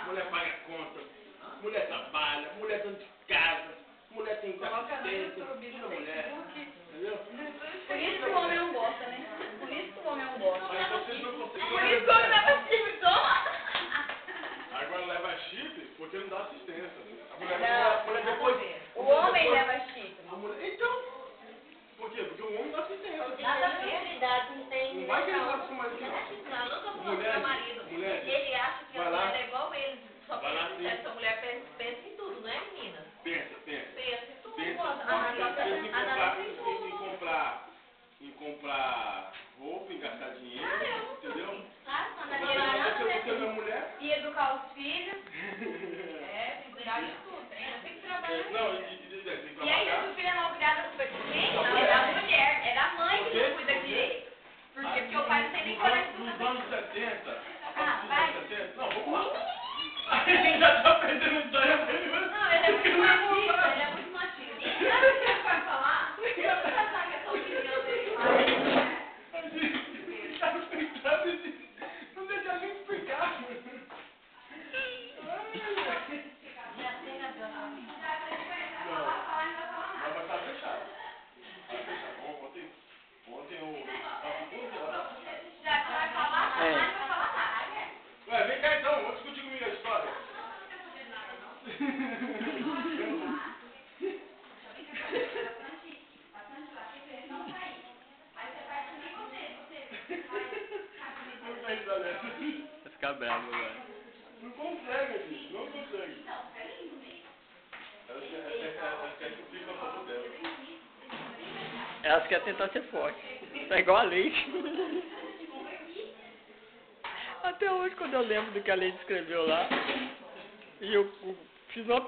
mulher paga conta, mulher trabalha, mulher dentro de casa, mulher tem assistência, tudo mulher. Entendeu? Por isso que o homem não gosta, né? Por isso que o homem não gosta. Mas vocês não conseguem. Por isso que o homem leva chifre, toma! Agora leva chifre porque não dá assistência. A mulher, Não, depois. o homem leva chifre. Então. Por quê? Porque o homem dá assistência. Nada a ver, não tem. Não vai que ele sabe mais que Não, eu não tô falando do meu marido. Mulher, Ele acha que a vai lá. mulher é igual ele. Só Vai lá, pensa essa mulher pensa em tudo, não é, menina? Pensa. Pensa em tudo. Em comprar roupa, em gastar dinheiro, entendeu? Claro, Você não é mulher? E educar os filhos. tem que cuidar de tudo. Tem que trabalhar. Não, tem que E aí, trabalhar. se o filho é mal criado, a culpa é de quem? Não, é da mulher. É da mãe que não cuida Por quê? direito. Porque o pai não tem nem coragem de Nos anos 70, vai. 70, não, vamos lá. A gente já tá perdendo o tempo. Não, ele é muito machista. Ele é muito machista. E sabe o que ele vai falar? Você já sabe essa opinião dele. Não deixa a gente explicar. Não, mas tá fechado. Tá fechado. Ontem o... Já que vai falar, não vai falar nada. Ué, vem cá então, vamos discutir comigo a história. Vai ficar bravo agora. Não consegue, gente. Não consegue. Ela quer que eu fique a favor dela. Elas querem tentar ser forte. Tá igual a Leite. Até hoje, quando eu lembro do que a Leite escreveu lá, e eu fiz uma